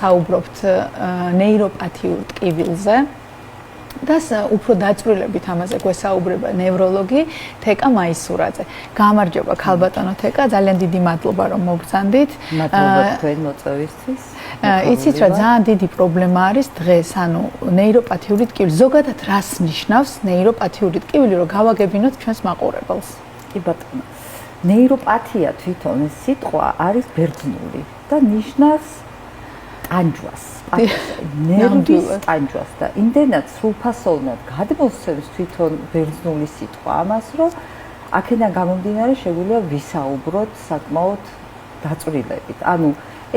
საუბრობთ ნეიროპათიურ ტკივილზე და უფრო დაწვრილებით ამაზე გვესაუბრება ნევროლოგი თეკა მაისურაძე. გამარჯობა ქალბატონო თეკა, ძალიან დიდი მადლობა რომ მოგზანდით. მადლობა თქვენ მოწვევისთვის. იცით რა ძალიან დიდი პრობლემა არის დღეს, ანუ ნეიროპათიური ტკივილი. ზოგადად რას ნიშნავს ნეიროპათიური ტკივილი, რომ გავაგებინოთ ჩვენს მაყურებელს? კი ბატონო. ნეიროპათია თვითონ ეს სიტყვა არის ბერძნული და ნიშნავს ტანჯვას. ნერვის ტანჯვას და იმდენად სრულფასოვნად გადმოსცემს თვითონ ბერძნული სიტყვა ამას, რომ აქედან გამომდინარე შეგვიძლია ვისაუბროთ საკმაოდ დაწვრილებით. ანუ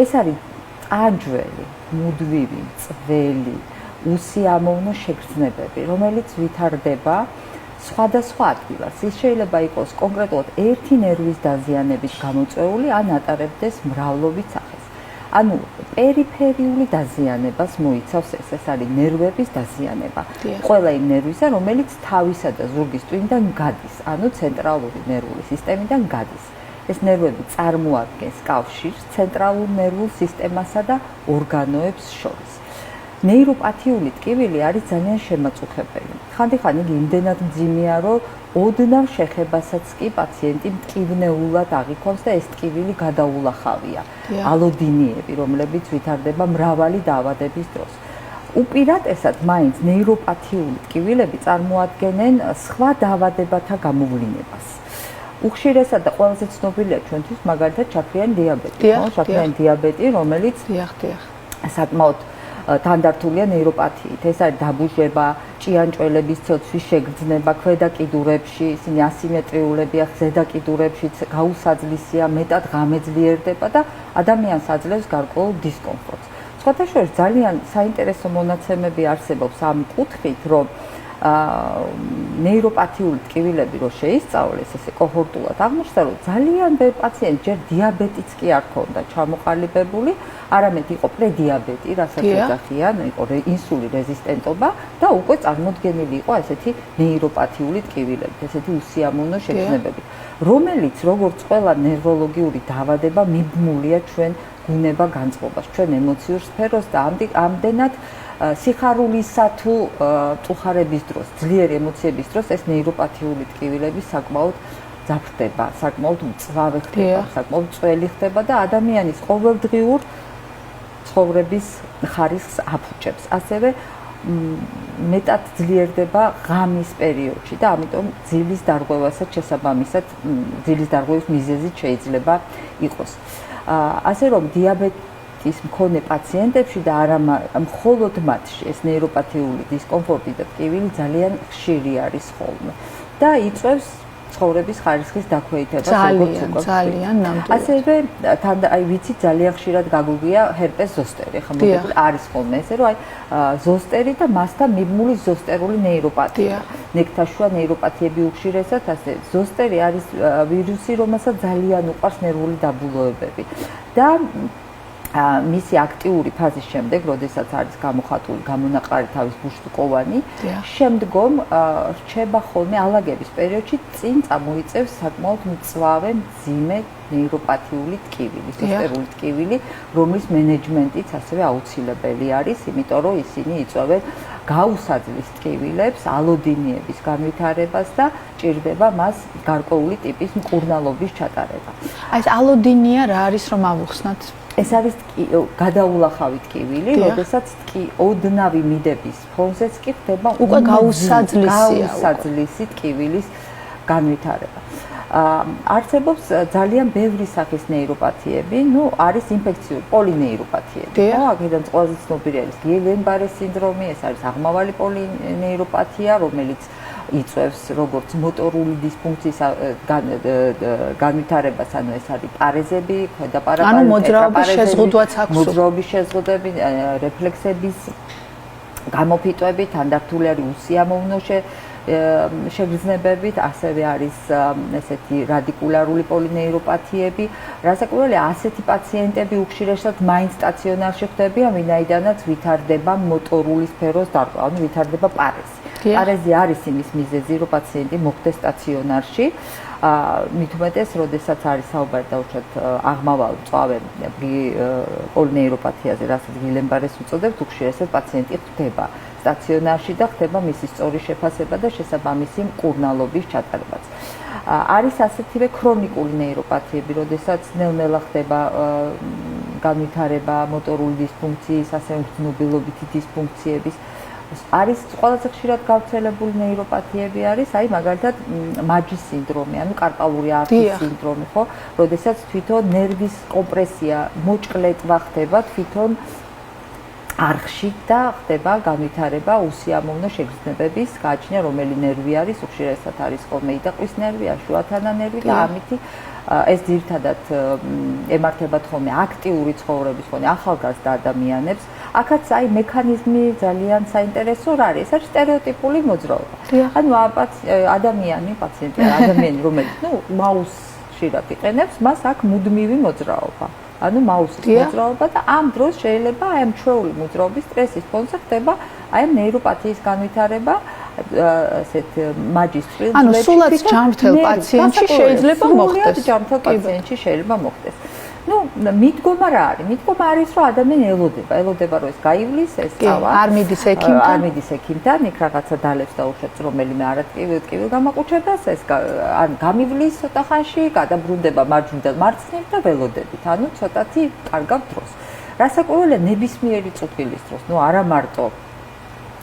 ეს არის ტანჯველი, მუდმივი, წველი, უსიამოვნო შეგრძნებები, რომელიც ვითარდება სხვადასხვა ადგილას. ის შეიძლება იყოს კონკრეტულად ერთი ნერვის დაზიანების გამოწვეული, ან ატარებდეს მრავლობით სახეს. ანუ პერიფერიული დაზიანებას მოიცავს ეს არის ნერვების დაზიანება. ყველა იმ ნერვისა, რომელიც თავისა და ზურგის ტვინიდან გადის, ანუ ცენტრალური ნერვული სისტემიდან გადის. ეს ნერვები წარმოადგენს კავშირს ცენტრალურ ნერვულ სისტემასა და ორგანოებს შორის. ნეიროპათიული ტკივილი არის ძალიან შემაწუხებელი. ხანდახან იგი იმდენად მძიმეა, რომ ოდნავ შეხებასაც კი პაციენტი მტკივნეულად აღიქვამს და ეს ტკივილი გადაულახავია. ალოდინიები, რომლებიც ვითარდება მრავალი დაავადების დროს. უპირატესად მაინც ნეიროპათიული ტკივილები წარმოადგენენ სხვა დაავადებათა გამოვლინებას. უხშირესად და ყველაზე ცნობილია ჩვენთვის მაგალითად შაქრიანი დიაბეტი, შაქრიანი დიაბეტი, რომელიც საკმაოდ თანდართულია ნეიროპათიით. ეს არის დაბუჟება, ჭიანჭველების ცოცვის შეგრძნება, ქვედა კიდურებში, ისინი ასიმეტრიულებია, ზედა კიდურებშიც გაუსაძლისია, მეტად გამეძლიერდება და ადამიანს აძლევს გარკვეულ დისკომფორტს. სხვათა შორის ძალიან საინტერესო მონაცემები არსებობს ამ კუთხით, რომ ნეიროპათიული ტკივილები რო შეისწავლეს ესე კოჰორტულად აღმოჩნდა, რომ ძალიან ბევრი პაციენტი ჯერ დიაბეტიც კი არ ქონდა ჩამოყალიბებული, არამედ იყო პრედიაბეტი, რასაც ეძახიან, იყო ინსული რეზისტენტობა და უკვე წარმოდგენილი იყო ესეთი ნეიროპათიული ტკივილები, ესეთი უსიამოვნო შეგრძნებები, რომელიც როგორც ყველა ნევროლოგიური დაავადება მიბმულია ჩვენ გუნება-განწყობას, ჩვენ ემოციურ სფეროს და ამდენად სიხარულისა თუ წუხარების დროს, ძლიერი ემოციების დროს ეს ნეიროპათიული ტკივილები საკმაოდ ძაფრდება, საკმაოდ მწვავე ხდება, საკმაოდ წველი ხდება და ადამიანის ყოველდღიურ ცხოვრების ხარისხს აფუჭებს. ასევე მეტად ძლიერდება ღამის პერიოდში და ამიტომ ძილის დარღვევასაც შესაბამისად ძილის დარღვევის მიზეზით შეიძლება იყოს. ასე რომ დიაბეტის მქონე პაციენტებში და არა მხოლოდ მათში ეს ნეიროპათიული დისკომფორტი და ტკივილი ძალიან ხშირი არის ხოლმე და იწვევს ცხოვრების ხარისხის დაქვეითებას, როგორც უკვე ძალიან ნამდვილად. ასევე ვიცით ძალიან ხშირად გაგვიგია ჰერპეს ზოსტერი, ხა მოგებული არის ხოლმე ესე რომ ზოსტერი და მასთან მიბმული ზოსტერული ნეიროპათია. ნექტაშუა ნეიროპათიები უხშირესად ასე ზოსტერი არის ვირუსი, რომელსაც ძალიან უყვარს ნერვული დაბულოებები და მისი აქტიური ფაზის შემდეგ, როდესაც არის გამოხატული გამონაყარი თავის ბუშტუკოვანი, შემდგომ რჩება ხოლმე ალაგების პერიოდში წინ წამოიწევს საკმაოდ მწვავე, მძიმე ნეიროპათიული ტკივილი, ზოსტერული ტკივილი, რომლის მენეჯმენტიც ასევე აუცილებელი არის, იმიტომ რომ ისინი იწვევენ გაუსაძლის ტკივილებს, ალოდინიების განვითარებას და ჭირდება მას გარკვეული ტიპის მკურნალობის ჩატარება. აი ეს ალოდინია რა არის რომ ავუხსნათ? ეს არის გადაულახავი ტკივილი, როდესაც ოდნავი მიდების ფონზეც კი ხდება უკვე გაუსაძლისი ტკივილის განვითარება. არსებობს ძალიან ბევრი სახის ნეიროპათიები, არის ინფექციური პოლინეიროპათიები. აქედან ყველაზე ცნობილი არის გიელენ-ბარეს სინდრომი, ეს არის აღმავალი პოლინეიროპათია, რომელიც იწვევს როგორც მოტორული დისფუნქციის განვითარებას, ანუ ეს არის პარეზები, ქვედაპარაპარეზები, ანუ მოძრაობის შეზღუდვაც აქვს. მოძრაობის შეზღუდვები, რეფლექსების გამოფიტვები, თანდართული არის უსიამოვნო შეგრძნებებით, ასევე არის ესეთი რადიკულარული პოლინეიროპათიები. რასაკვირველია, ასეთი პაციენტები უხშირესად მაინც სტაციონარში ხდებიან, ვინაიდანაც ვითარდება მოტორული სფეროს დარღვევა, ანუ ვითარდება პარეზი. პარეზი არის იმის მიზეზი, რომ პაციენტი მოხვდეს სტაციონარში. მით უმეტეს, როდესაც არის საუბარი დაუშვათ აღმავალ მწვავე პოლინეიროპათიაზე, რასაც გილემბარეს უწოდებთ, უხშირესად პაციენტი ხვდება სტაციონარში და ხდება მისი სწორი შეფასება და შესაბამისი მკურნალობის ჩატარებაც. არის ასეთივე ქრონიკული ნეიროპათიები, როდესაც ნელ-ნელა ხდება განვითარება მოტორული დისფუნქციის, ასევე მგრძნობელობითი დისფუნქციების. არის ყველაზე ხშირად გავრცელებული ნეიროპათიები არის, აი მაგალითად მაჯის სინდრომი, ანუ კარპალური არხის სინდრომი, ხო? როდესაც თვითონ ნერვის კომპრესია, მოჭკლეტვა ხდება თვითონ არხში და ხდება განვითარება უსიამოვნო შეგრძნებების გააჩნია, რომელი ნერვი არის, უხშირესად არის ხოლმე იდაყვის ნერვი, შუათანა ნერვი და ამითი ეს ძირითადად ემართებათ ხოლმე აქტიური ცხოვრების ხოლმე ახალგაზრდა ადამიანებს. აქაც აი მექანიზმი ძალიან საინტერესო არის, ეს არის სტერეოტიპული მოძრაობა. ანუ ადამიანი, პაციენტი, ადამიანი, რომელიც მაუსში რა იყენებს, მას აქვს მუდმივი მოძრაობა. ანუ მაუსის მოძრაობა და ამ დროს შეიძლება აი ამ ჩვეული მოძრაობის სტრესის ფონზე ხდება აი ამ ნეიროპათიის განვითარება, ასეთ მაჯის წვრილებში. ანუ სულაც ჯანმრთელ პაციენტში შეიძლება მოხდეს. სულად ჯანმრთელ პაციენტში შეიძლება მოხდეს. მიდგომა რა არის? მიდგომა არის, რომ ადამიანი ელოდება, რომ ეს გაივლის, ეს წავა. არ მიდის ექიმთან. არ მიდის ექიმთან, იქ რაღაცა დალებს დაუშვათ რომელიმე არატკივილ გამაყუჩებას, ეს ან გამივლის ცოტა ხანში, გადაბრუნდება მარჯვნიდან მარცხნივ და ველოდებით. ანუ ცოტათი კარგავთ დროს. რასაკვირველია ნებისმიერი წუთილის დროს, არა მარტო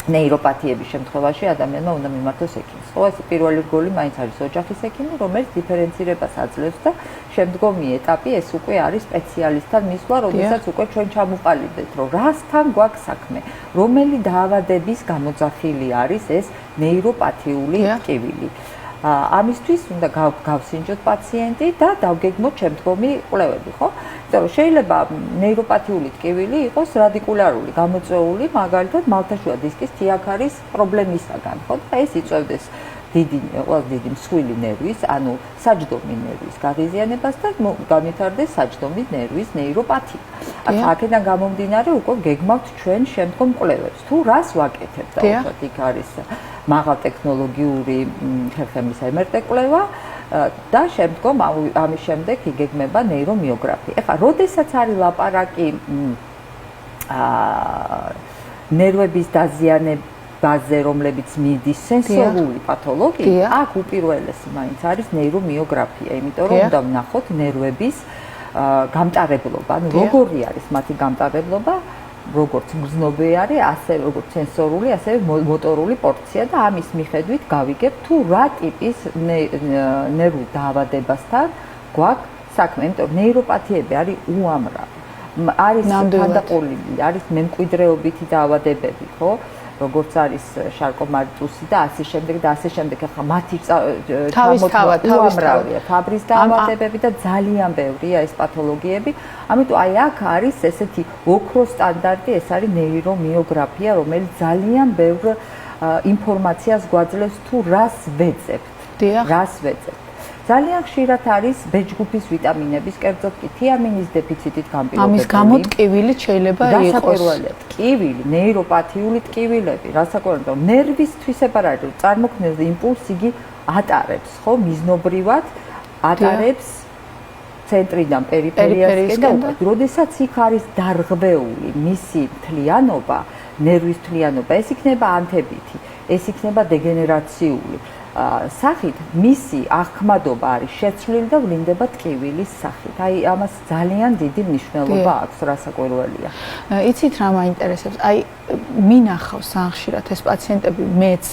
ნეიროპათიების შემთხვევაში ადამიანმა უნდა მიმართოს ექიმს. ხო, ეს პირველი რგოლი მაინც არის ოჯახის ექიმი, რომელიც დიფერენცირებას აძლევს და შემდგომი ეტაპი ეს უკვე არის სპეციალისტთან მისვლა, როდესაც უკვე ჩვენ ჩამოყალიბდეთ, რომ რასთან გვაქვს საქმე, რომელი დაავადების გამოძახილი არის ეს ნეიროპათიული ტკივილი. ამისთვის უნდა გავსინჯოთ პაციენტი და დავგეგმოთ შემდგომი კვლევები, ხო? იმიტომ რომ შეიძლება ნეიროპათიული ტკივილი იყოს რადიკულარული, გამოწვეული, მაგალითად მალთაშუა დისკის თიაქარის პრობლემისაგან, ხო? და ეს იწვევდეს ყველაზე დიდი მსხვილი ნერვის, ანუ საჯდომი ნერვის გაღიზიანებას და განვითარდეს საჯდომი ნერვის ნეიროპათია. აქედან გამომდინარე უკვე გეგმავთ ჩვენ შემდგომ კვლევებს. თუ რას ვაკეთებთ, დაუშვათ იქ არის მაღალტექნოლოგიური ხერხემლის MRT კვლევა და შემდგომ ამის შემდეგ იგეგმება ნეირომიოგრაფია. ეხლა, როდესაც არის ლაპარაკი ნერვების დაზიანებაზე, რომლებიც მიდის სენსორული პათოლოგია, აქ უპირველესი მაინც არის ნეირომიოგრაფია, იმიტომ რომ უნდა ვნახოთ ნერვების გამტარებლობა, ანუ როგორი არის მათი გამტარებლობა, როგორც მგრძნობი არის, ასევე როგორც სენსორული, ასევე მოტორული პორცია და ამის მიხედვით გავიგებ თუ რა ტიპის ნერვულ დაავადებასთან გვაქვს საქმე, იმიტომ რომ ნეიროპათიები არის უამრავი. არის თანდაყოლილი, არის მემკვიდრეობითი დაავადებები, ხო? როგორც არის შარკომატუსი და ასე შემდეგ და ასე შემდეგ. ახლა მათი უამრავია, ფაბრის დაავადებები და ძალიან ბევრია ეს პათოლოგიები. ამიტომ აი აქ არის ესეთი ოქროს სტანდარტი, ეს არის ნეირომიოგრაფია, რომელიც ძალიან ბევრ ინფორმაციას გვაძლევს თუ რას ვეძებთ. რას ვეძებთ. ძალიან ხშირად არის ბეჯგუფის ვიტამინების, კერძოდ კი თიამინის დეფიციტით განპირობებული. ამის გამო ტკივილით შეიძლება იყოს. რასაკვირველია, ტკივილი, ნეიროპათიული ტკივილები, რასაკვირველია, ნერვის თვისებარად წარმოქმნილ იმპულსს იგი ატარებს, ხო, მიზნობრივად ატარებს ცენტრიდან პერიფერიასკენ და როდესაც იქ არის დარღვეული მისი მთლიანობა, ნერვის მთლიანობა, ეს იქნება ანთებითი, ეს იქნება დეგენერაციული. სახით მისი აღქმადობა არის შეცვლილი და ვლინდება ტკივილის სახით. აი ამას ძალიან დიდი მნიშვნელობა აქვს, რასაკვირველია. იცით რა მაინტერესებს? აი მინახავს ხშირად ეს პაციენტები მეც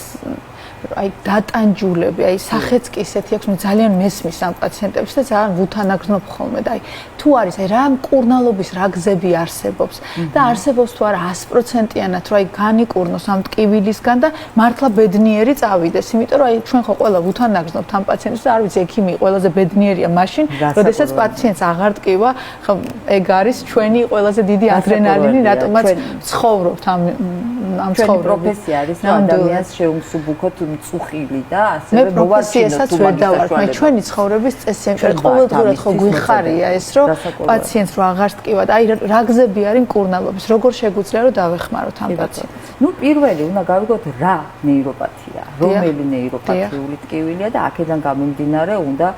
აი დატანჯულები, აი სახეც კი ისეთი აქვს, ძალიან მესმის ამ პაციენტებს და ძალიან ვუთანაგრძნობ ხოლმე და აი თუ არის აი რა მკურნალობის რა გზები არსებობს და არსებობს თუ არა 100%-იანად რომ აი განიკურნოს ამ ტკივილისგან და მართლა ბედნიერი წავიდეს, იმიტომ რომ აი ჩვენ ხო ყველა ვუთანაგრძნობთ ამ პაციენტებს და არ ვიცი ექიმი ყველაზე ბედნიერია მაშინ, როდესაც პაციენტს აღარ ტკივა, ხო ეგ არის ჩვენი ყველაზე დიდი ადრენალინი, რატომაც ცხოვრობთ ამ ამ ცხოვრების პროფესია არის რომ ადამიანს შეუმსუბუქოთ მწუხილი და ასევე მოვარჩინოთ ვერ დავარ მე ჩვენი ცხოვრების წესი ყოველდღურად ხო გვიხარია ეს რომ პაციენტს რო აღარ ტკივა და აი რა გზები არის მკურნალობის როგორ შეგვიძლია რომ დავეხმაროთ ამ პაციენტს ნუ პირველი უნდა გავიგოთ რა ნეიროპათია რომელი ნეიროპათიული ტკივილია და აქედან გამომდინარე უნდა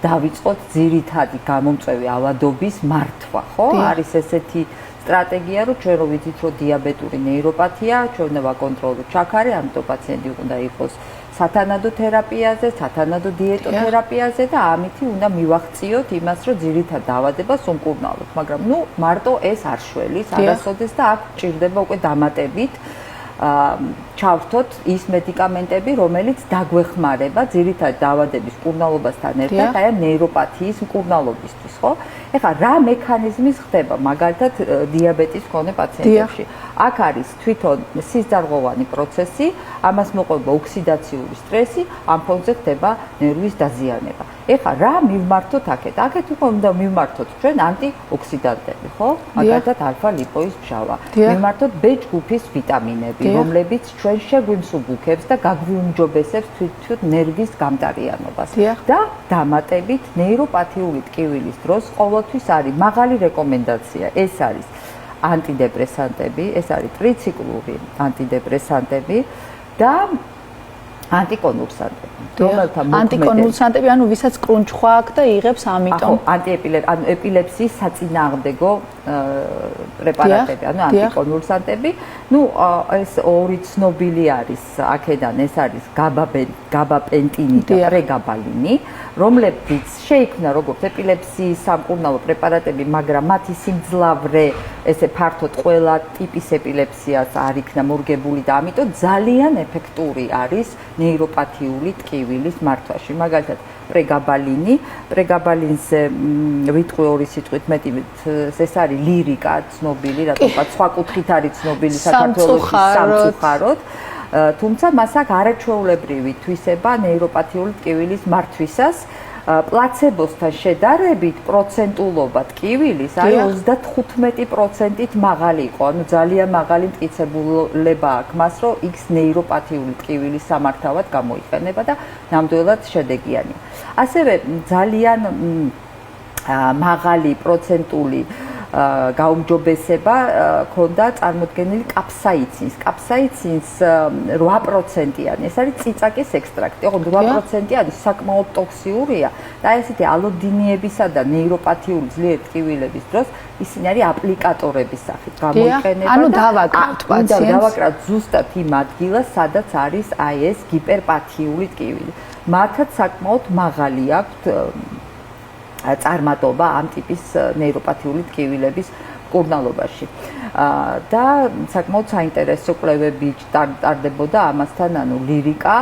დავიწყოთ ძირითადი გამომწვევი ავადობის მართვა ხო არის ესეთი სტრატეგია რომ ჩვენ რო ვიცით რომ დიაბეტური ნეიროპათია ჩვენ უნდა ვაკონტროლოთ ჩაქარი ამიტომ პაციენტი უნდა იყოს სათანადო თერაპიაზე სათანადო დიეტოთერაპიაზე და ამითი უნდა მივახციოთ იმას რომ ძირითად დაავადებას უმკურნალოთ მაგრამ ნუ მარტო ეს არ შველის არასოდეს და აქ ჭირდება უკვე დამატებით ჩავრთოთ ის მედიკამენტები, რომელიც დაგვეხმარება ძირითად დაავადების მკურნალობასთან ერთად, აი ამ ნეიროპათიის მკურნალობისთვის, ხო? ეხლა რა მექანიზმის ხდება მაგალითად დიაბეტის მქონე პაციენტებში? აქ არის თვითონ სისწარღვოვანი პროცესი, ამას მოყვება ოქსიდაციური სტრესი, ამ ფონზე ხდება ნერვის დაზიანება. ეხლა რა მივმართოთ აქეთ? აქეთ უკვე უნდა მივმართოთ ჩვენ ანტიოქსიდანტები, ხო? მაგალითად ალფა-ლიპოის მჟავა. მივმართოთ B ჯგუფის ვიტამინები, რომლებიც ჩვენ შეგვიმსუბუქებს და გაგვიუმჯობესებს თვით ნერვის გამტარიანობას. და დამატებით ნეიროპათიული ტკივილის დროს ყოველთვის არის მაღალი რეკომენდაცია, ეს არის ანტიდეპრესანტები, ეს არის ტრიციკლური ანტიდეპრესანტები და ანტიკონვულსანტები. ანტიკონვულსანტები, ანუ ვისაც კრუნჩხვა აქვს და იღებს ამიტომ. ანუ ეპილეფსიის საწინააღმდეგო პრეპარატები, ანუ ანტიკონვულსანტები. ნუ ეს ორი ცნობილი არის აქედან, ეს არის გაბაპენტინი და პრეგაბალინი, რომლებიც შეიქმნა როგორც ეპილეფსიის სამკურნალო პრეპარატები, მაგრამ მათი სიმძლავრე ესე ფართოდ ყველა ტიპის ეპილეფსიას არ იქნა მორგებული და ამიტომ ძალიან ეფექტური არის ნეიროპათიული ტკივილის მართვაში. მაგალითად, პრეგაბალინზე ვიტყვი ორი სიტყვით მეტი ეს არის ლირიკა ცნობილი, რატომაც სხვა კუთხით არის ცნობილი საქართველოში სამწუხაროდ. თუმცა მას აქვს არაჩვეულებრივი თვისება ნეიროპათიული ტკივილის მართვისას. პლაცებოსთან შედარებით პროცენტულობა ტკივილის არის 35%-ით მაღალი იყო. ანუ ძალიან მაღალი მტკიცებულება აქვს მას, რომ X ნეიროპათიული ტკივილის სამართავად გამოიყენება და ნამდვილად შედეგიანია. ასევე ძალიან მაღალი პროცენტული გაუმჯობესება ქონდა წარმოქმნილი კაფსაიცინის. კაფსაიცინს 8%-იანი. ეს არის ციცაკის ექსტრაქტი. ოღონდ 8%-იანი არის საკმაოდ ტოქსიურია და ესეთი ალოდინიებისა და ნეიროპათიული ძლიერი ტკივილების დროს ისინი არის აპლიკატორების სახით გამოიყენება. ანუ დავაკრავთ პაციენტს. დავაკრავთ ზუსტად იმ ადგილას, სადაც არის აი ეს ჰიპერპათიული ტკივილი. მათაც საკმაოდ მაღალი აქვთ წარმატობა ამ ტიპის ნეიროპათიული ტკივილების მკურნალობაში. და საკმაოდ საინტერესო კვლევები ტარდებოდა ამასთან, ანუ ლირიკა,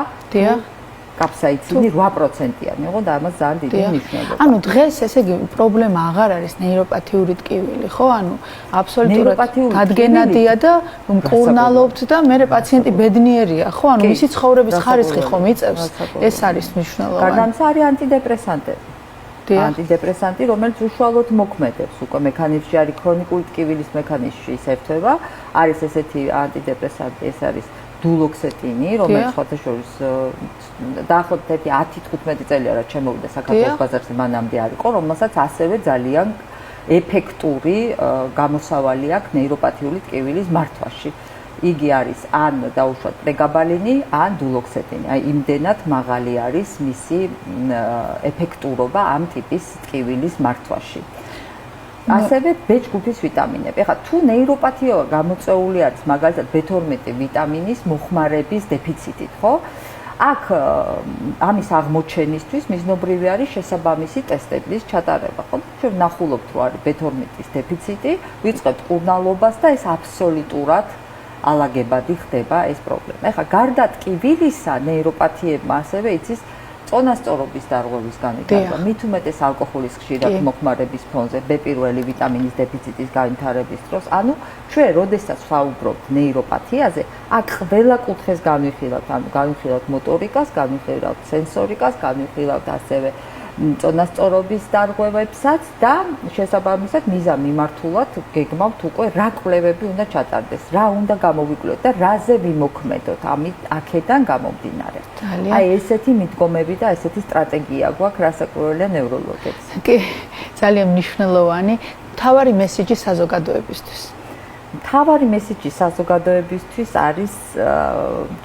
კაფსაიცინი 8%-იანი, იყო და ამას ძალიან დიდი მნიშვნელობა. ანუ დღეს ესე იგი პრობლემა აღარ არის ნეიროპათიული ტკივილი, ხო? ანუ აბსოლუტურად დადგენადია და მკურნალობთ და მე პაციენტი ბედნიერია, ხო? ანუ მისი ცხოვრების ხარისხი ხომ იწევს. ეს არის მნიშვნელოვანი. გარდა ამისა არის ანტიდეპრესანტები. ანტიდეპრესანტი, რომელიც უშუალოდ მოქმედებს, უკვე მექანიზმში არის ქრონიკული ტკივილის მექანიზმში ისერთვება, არის ესეთი ანტიდეპრესანტი, ეს არის დულოქსეტინი, რომელიც ხოთაშორის დაახლოებით 10-15 წელი არა ჩემოვიდა საქართველოს ბაზარზე მანამდე არ იყო, რომელსაც ასევე ძალიან ეფექტური გამოსავალი აქვს ნეიროპათიული ტკივილის მართვაში. იგი არის ან დაუშვათ პრეგაბალინი, ან დულოქსეტინი. აი იმდენად მაღალი არის მისი ეფექტურობა ამ ტიპის ტკივილის მართვაში. ასევე B ჯგუფის ვიტამინები. ეხლა თუ ნეიროპათია გამოწვეული არის მაგალითად B12 ვიტამინის მოხმარების დეფიციტით, ხო? აქ ამის აღმოჩენისთვის მიზნობრივი არის შესაბამისი ტესტების ჩატარება, ხო? ჩვენ ნახულობთ, რომ არის B12-ის დეფიციტი, ვიწყებთ მკურნალობას და ეს აბსოლუტურად ალაგებადი ხდება ეს პრობლემა. ეხლა გარდა ტკივილისა, ნეიროპათიებმა ასევე იცის წონასწორობის დარღვევის განვითარება, მით უმეტეს ალკოჰოლის ხშირად მოხმარების ფონზე, B1 ვიტამინის დეფიციტის განვითარების დროს. ანუ ჩვენ როდესაც ვსაუბრობთ ნეიროპათიაზე, აქ ყველა კუთხეს განვიხილავთ, ანუ განვიხილავთ მოტორიკას, განვიხილავთ სენსორიკას, განვიხილავთ ასევე წონასწორობის დარღვევებსაც და შესაბამისად მიზანმიმართულად გეგმავთ უკვე რა კვლევები უნდა ჩატარდეს, რა უნდა გამოვიკვლიოთ და რაზე ვიმოქმედოთ აქედან გამომდინარე. აი ესეთი მიდგომები და ესეთი სტრატეგია გვაქვს რასაკვირველია ნევროლოგებს. კი, ძალიან მნიშვნელოვანი მთავარი მესიჯი საზოგადოებისთვის. მთავარი მესიჯი საზოგადოებისთვის არის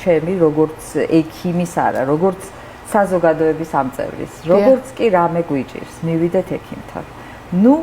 ჩემი როგორც ექიმის არა, როგორც საზოგადოების ამწევრის, როგორც კი რამე გვიჭირს, მივიდეთ ექიმთან. ნუ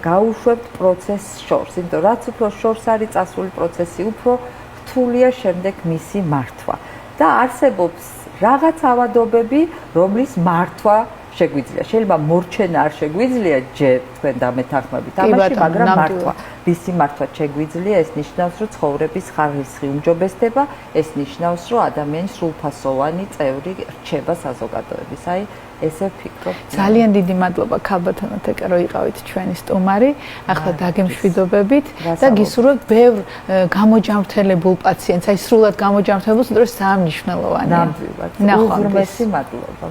გაუშვებთ პროცესს შორს, იმიტომ რაც უფრო შორს არის წასული პროცესი, უფრო რთულია შემდეგ მისი მართვა. და არსებობს რაღაც ავადობები, რომლის მართვა შეგვიძლია. შეიძლება მორჩენა არ შეგვიძლია ჯერ თქვენ დამეთანხმებით ამაში, მაგრამ მართვა. ვისი მართვა შეგვიძლია, ეს ნიშნავს, რომ ცხოვრების ხარისხი უმჯობესდება, ეს ნიშნავს, რომ ადამიანი სრულფასოვანი წევრი რჩება საზოგადოების. აი, ესე ვფიქრობ. ძალიან დიდი მადლობა ქალბატონო თეკა, რომ იყავით ჩვენი სტუმარი. ახლა დაგემშვიდობებით და გისურვებთ ბევრ გამოჯანმრთელებულ პაციენტს, აი სრულად გამოჯანმრთელებულს, იმიტომ რომ საერთოდ მნიშვნელოვანია. ნამდვილად. უღრმესი მადლობა.